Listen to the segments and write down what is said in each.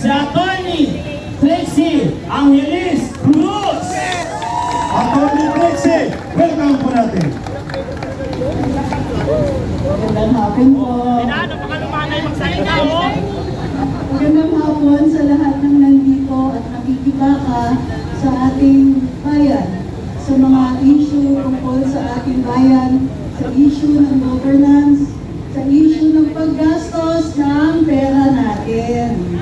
si Attorney Trixie Angelis Cruz. Attorney Trixie, welcome po natin. Magandang hapon po. Magandang hapon sa lahat ng nandito at nakikibaka sa ating bayan, sa mga issue tungkol sa ating bayan, sa issue ng governance, sa issue ng paggastos ng pera natin.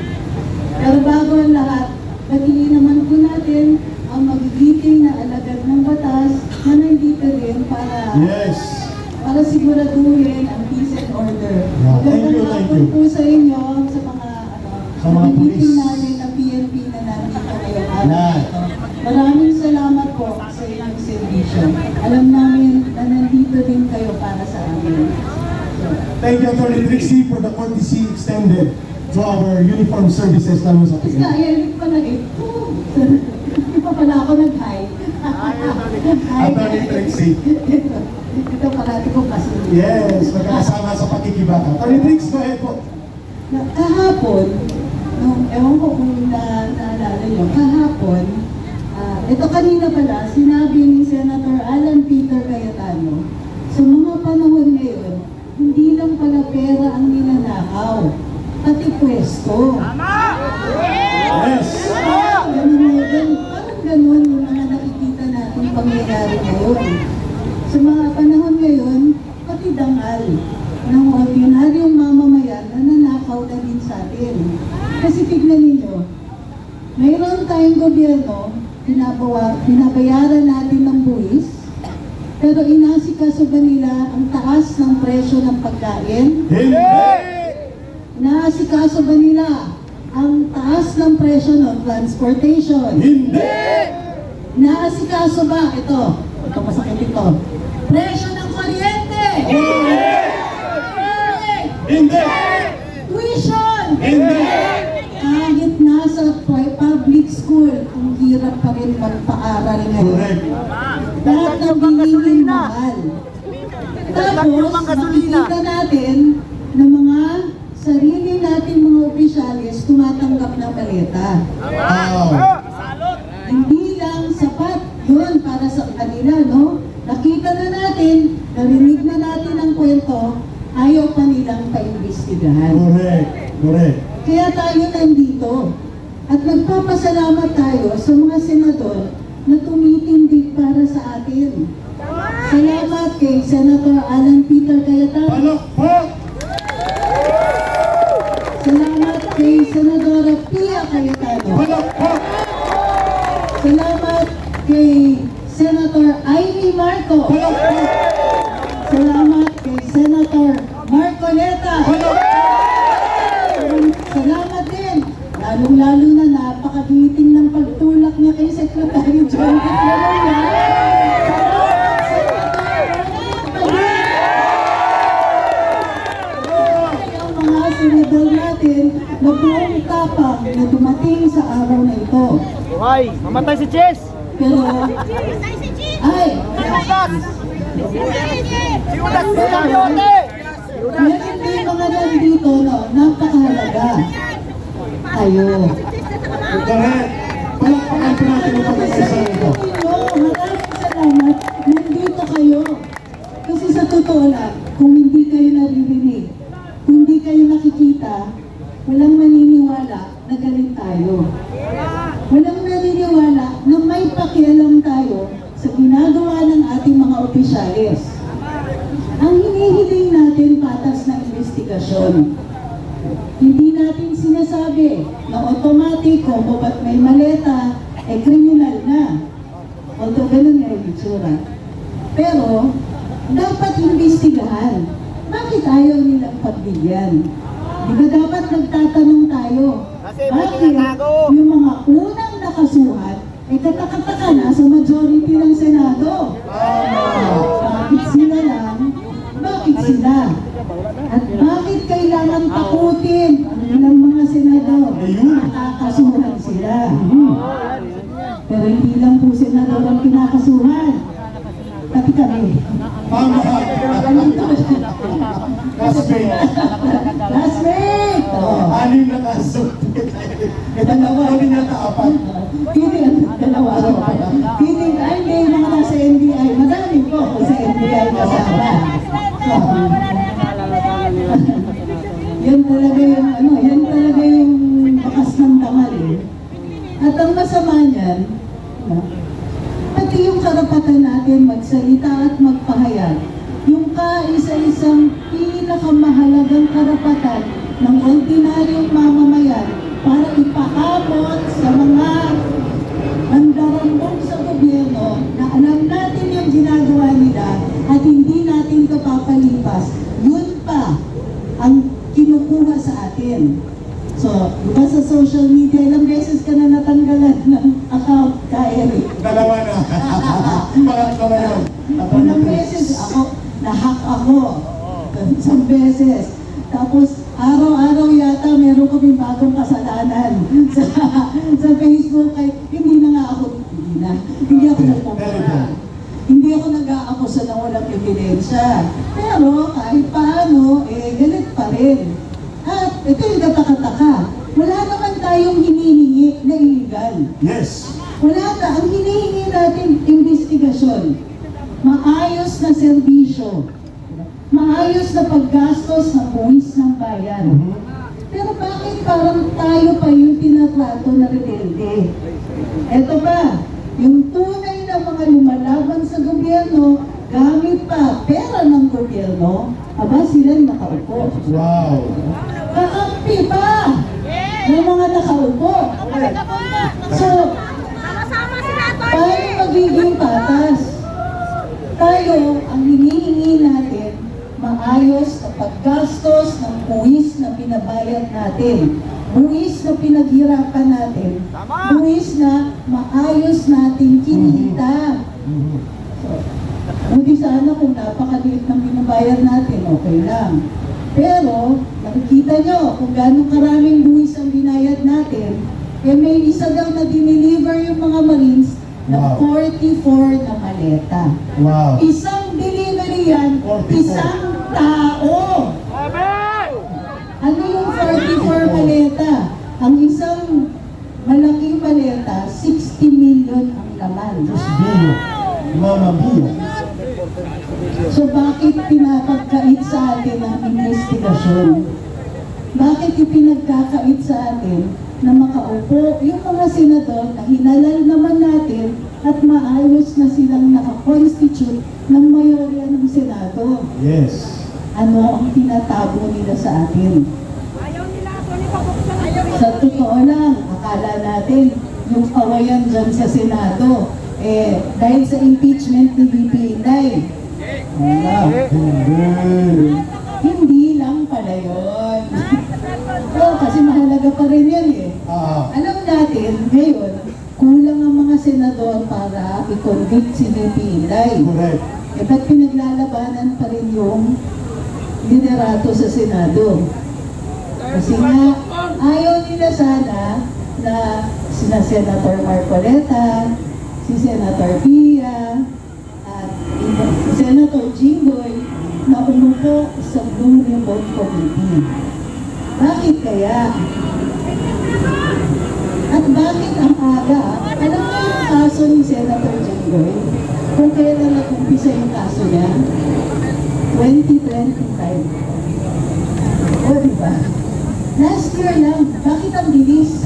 Pero bago ang lahat, batiin naman po natin ang magigiting na alagad ng batas na nandito din para siguraduhin ang peace and order. Magandang hapon po sa inyo, sa mga pulis natin na PNP na nandito ngayong araw. Maraming salamat po sa inyong servisyo. Alam namin na nandito din kayo para sa amin. Thank you, Attorney Trixie, for the courtesy extended to our uniformed services namin sa Kasi PNP. hindi pa hindi pa pala ako nag-hi. Attorney Trixie. Ito parati ko kasi. Yes, magkakasama sa pakikibaka. Attorney Trixie, go ahead po. Kahapon, ewan ko kung naalala nyo, kahapon, ito kanina pala, sinabi ni Senator Alan Peter Cayetano, sa mga panahon ngayon, hindi lang pala pera ang ninanakaw, pati pwesto. Yes! Parang ganun yung mga nakikita natin pangyayari ngayon. Sa mga panahon ngayon, pati dangal ng ordinaryong mamamayan na nanakaw na din sa atin. Kasi tignan ninyo, mayroon tayong gobyerno, binabayaran natin ng buwis, pero inasikaso ba nila ang taas ng presyo ng pagkain? Hindi! Inaasikaso ba nila ang taas ng presyo ng transportation? Hindi! Inaasikaso ba? Ito masakit ito. Presyo ng kuryente! Hindi! Tuition! Hindi! Kahit nasa public school, ang hirap pa rin magpaaral ngayon. Correct. Lahat ng bilihin mahal. Tapos, makikita natin na mga sarili natin mga opisyalis tumatanggap ng baleta. Wow! Hindi lang sapat yun para sa kanila, no? Nakita na natin, narinig na natin ang kwento, ayaw pa nilang paimbestigahan. Correct. Correct. Kaya tayo nandito. At nagpapasalamat tayo sa mga senador na tumitindig para sa atin. Salamat kay Senator Alan Peter Cayetano. Palakpak! Salamat kay Senadora Pia Cayetano. Palakpak! Salamat kay Senator Amy Marco. Palakpak! Salamat kay Senator Marcoleta. Salamat din, lalong-lalo na napakagiting ng pagtulak niya kay Secretary John Vitloria. Ang mga senador natin na buong tapang na dumating sa araw na ito. Buhay! Mamatay si Chess! Pero, ay, meron din mga nandito, no, napakahalaga. Tayo. Correct. Palakpakan po natin ang pagkakasalan ito. Maraming salamat. Nandito kayo. Kasi sa totoo lang, kung hindi kayo naririnig, kung hindi kayo nakikita, walang maniniwala na galit tayo. Walang naniniwala na may pakialam tayo sa ginagawa ng ating mga opisyalis. Ang hinihiling natin patas na investigasyon. Hindi natin sinasabi na automatic kung ba't may maleta, kriminal na. Although ganun nga yung itsura. Pero, dapat investigahan. Bakit ayaw nilang pagbigyan? Di ba dapat nagtatanong tayo? Bakit yung mga unang nakasuhan ay katakataka na sa majority ng Senado? Bakit sila lang? Bakit sila? At bakit kailangan takutin ang ilang mga senador? Nakakasuhan sila. Pero hindi lang po senador ang kinakasuhan. Pati kami. Classmate. Classmate! Anim na kaso. Dalawa rin yata apat. Feeling, dalawa. Feeling, ay, hindi, mga nasa NBI. Madami po ako sa NBI kasama. Yan talaga yung, yan talaga yung bakas ng dangal eh. At ang masama niyan, pati yung karapatan natin magsalita at magpahayag, yung kaisa-isang pinakamahalagang karapatan ng ordinaryong mamamayan para ipaabot sa mga mandarambong sa gobyerno na alam natin yung ginagawa nila at hindi natin ito papalipas, yun pa ang kinukuha sa atin. So, diba sa social media, ilang beses ka na natanggalan ng account ka, Eric? Dalawa na. Pangatlo na yun. Ilang beses nahack ako. Isang beses. Tapos, araw-araw yata meron kami bagong kasalanan sa Facebook. Ay, hindi ako nagpupunta. Hindi ako nag-aakusa ng walang ebidensya. Pero kahit paano, galit pa rin. At ito yung katakataka. Wala naman tayong hinihingi na illegal. Yes. Wala na. Ang hinihingi natin, investigasyon. Maayos na serbisyo. Maayos na paggastos ng buwis ng bayan. Pero bakit parang tayo pa yung tinatrato na rebelde? Eto pa, yung tunay na mga lumalaban sa gobyerno, gamit pa pera ng gobyerno, aba sila nakaupo. Wow. Kakampi pa ng mga nakaupo. So, paano magiging patas? Tayo, ang hinihingi natin, maayos na paggastos ng buwis na pinabayad natin, buwis na pinaghirapan natin, buwis na maayos natin kinita. So, buti sana kung napakaliit ng binabayad natin, okay lang. Pero, nakikita nyo kung gano'ng karaming buwis ang binayad natin, may isa daw na dineliver yung mga Marines na 44 na maleta. Wow. Isang delivery yan, 44. isang tao. Ano yung 44 maleta? Ang isang malaking maleta, 60 million ang laman. Diyos Dio. Mama Mia. So bakit pinapagkait sa atin ang investigasyon? Bakit ipinagkakait sa atin na makaupo yung mga senador na hinalal naman natin at maayos na silang nakakonstitute ng mayorya ng Senado? Yes. Ano ang tinatago nila sa atin? Sa totoo lang, akala natin yung kawayan dyan sa Senado, dahil sa impeachment ni VP Inday. Wala. Hindi lang pala yun. Kasi mahalaga pa rin yan eh. Alam natin, ngayon, kulang ang mga senador para i-convict si VP Inday. Correct. Ba't pinaglalabanan pa rin yung liderato sa Senado? Kasi nga, ayaw nila sana na sina Senator Marcoleta, si Senator Pia, at Senator Jinggoy na umupo sa Blue Ribbon Committee. Bakit kaya? At bakit ang aga? Alam mo yung kaso ni Senator Jinggoy? Kung kailan nag-umpisa yung kaso niya? 2025. O, diba? Last year lang. Bakit ang bilis?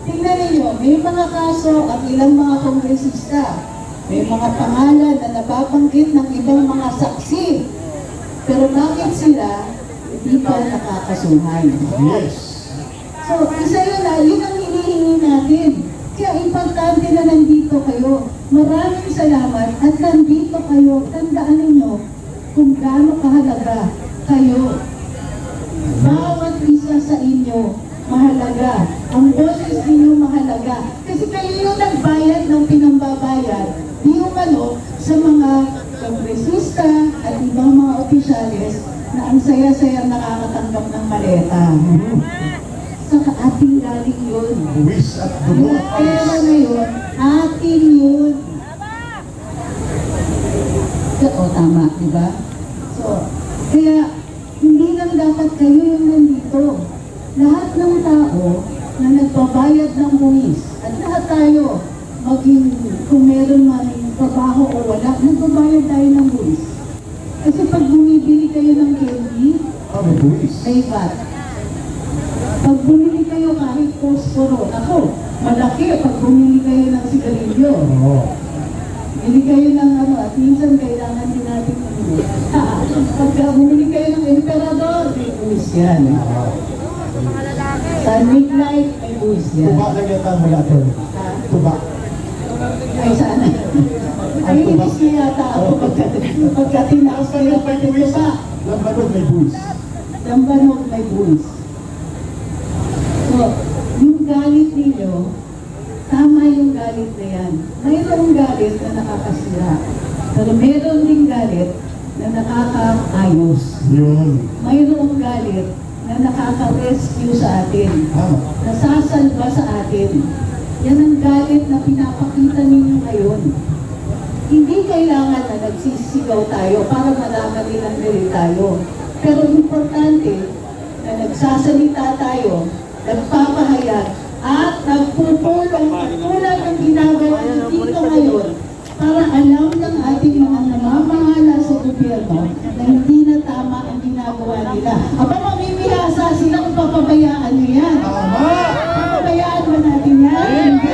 Tingnan ninyo, may mga kaso at ilang mga kongresista. May mga pangalan na nababanggit ng ibang mga saksi. Pero bakit sila hindi pa nakakasuhan? Yes. So, isa yun ang hinihingi natin. Kaya importante na nandito kayo. Maraming salamat at nandito kayo. Tandaan ninyo kung gaano kahalaga kayo. Bawat isa sa inyo mahalaga. Ang boses ninyo mahalaga. Kasi kayo yung nagbayad ng pinambabayad. Di umano sa mga kongresista at ibang mga opisyales na ang saya-saya nakakatanggap ng maleta. Sa ating galing yun. Buwis at dugo Yung at pera pawis. na yun, atin yun. O, tama, di ba? So, kaya, hindi lang dapat kayo yung nandito. Lahat ng tao, na nagbabayad ng buwis. At lahat tayo, maging kung meron man trabaho o wala, nagbabayad tayo ng buwis. Kasi pag bumibili kayo ng candy, May buwis. may VAT. Pag bumili kayo kahit posporo, ako, malaki pag bumili kayo ng sigarilyo. Oo. Bili kayo ng ano, at minsan kailangan din natin pagka bumili kayo ng emperador, may buwis yan. Sa midnight, may buwis yan. Tuba lang yata ang wala to. Ha? Tuba. Ay, sana. Ay, inis niya yata ako pagka tinaas kayo pa dito ba? Lambanog may buwis. Lambanog may buwis. So, yung galit ninyo, tama yung galit na yan. Mayroong galit na nakakasira. Pero mayroon ding galit na nakakaayos. Yun. Mayroong galit na nakaka-rescue sa atin. Tama. Nasasalba sa atin. Yan ang galit na pinapakita ninyo ngayon. Hindi kailangan na nagsisigaw tayo para malaman nilang galit tayo. Pero importante na nagsasalita tayo, nagpapahayag, at nagpupulong tulad ng ginagawa niyo dito ngayon para alam ng ating mga namamahala sa gobyerno na hindi na tama ang ginagawa nila. Aba, mamimihasa sila kung papabayaan niyo yan. Tama! Papabayaan ba natin yan? Hindi!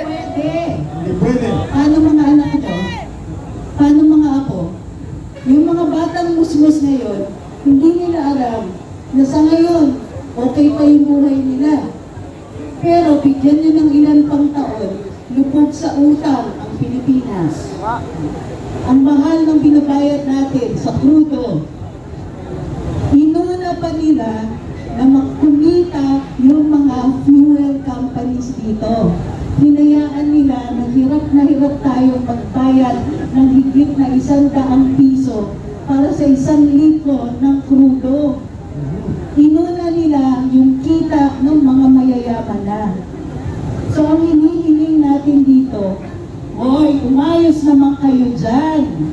Pwede. Hindi pwede. Paano mga anak nyo? Paano mga apo? Yung mga batang musmus ngayon, hindi nila alam na sa ngayon, okay pa yung buhay nila. Pero bigyan nyo ng ilan pang taon, lubog sa utang ang Pilipinas. Ang mahal ng binabayad natin sa krudo. Inuna pa nila na magkumita yung mga fuel companies dito. Hinayaan nila na hirap tayong magbayad ng higit na 100 piso para sa 1 litro ng krudo. Inuna nila yung kita ng mga mayayaman na. So ang hinihiling natin dito, hoy, umayos naman kayo dyan.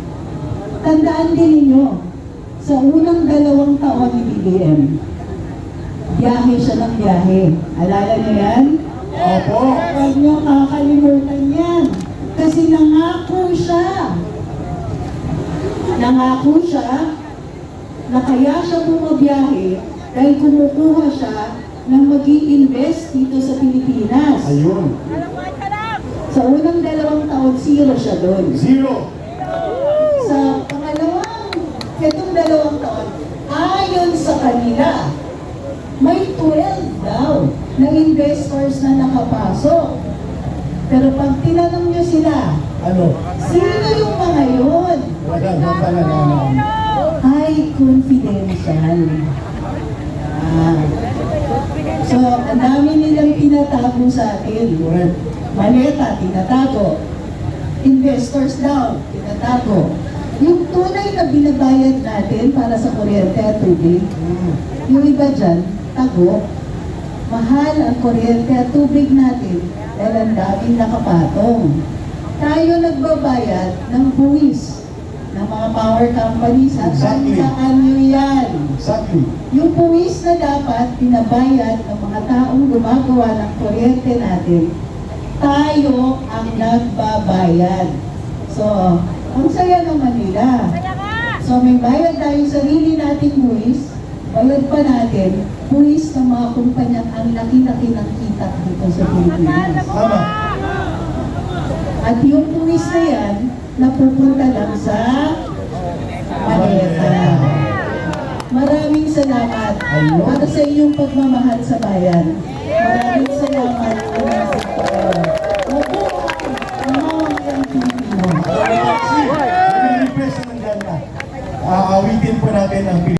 Tandaan din ninyo, sa unang 2 taon ni BBM, biyahe siya ng biyahe. Alala niyo yan? Opo. Huwag niyo kakalimutan yan. Kasi nangako siya. Nangako siya na kaya siya bumabiyahe dahil kumukuha siya ng mag-i-invest dito sa Pilipinas. Ayun. Sa unang 2 taon, 0 siya doon. 0. Sa itong 2 taon, ayon sa kanila, may 12 daw na investors na nakapasok. Pero pag tinanong nyo sila, Ano? sino yung mga yun? Wala na talaga. Ay, confidential. Ah. So, ang dami nilang tinatago sa atin. Correct. Maleta, tinatago. Investors daw, tinatago. Yung tunay na binabayad natin para sa kuryente at tubig, yung iba dyan, tago. Mahal ang kuryente at tubig natin dahil ang daming nakapatong. Tayo nagbabayad ng buwis ng mga power companies at Exactly. tandaan nyo yan. Exactly. Yung buwis na dapat pinabayad ng mga taong gumagawa ng kuryente natin, tayo ang nagbabayad. So, ang saya naman nila. So, may bayad tayo sarili nating buwis, bayad pa natin, buwis ng mga kumpanyang ang laki-laki ng kita dito sa Pilipinas. Tama. At yung buwis na yan, napupunta lang sa maleta. Maraming salamat para sa iyong pagmamahal sa bayan. Maraming salamat.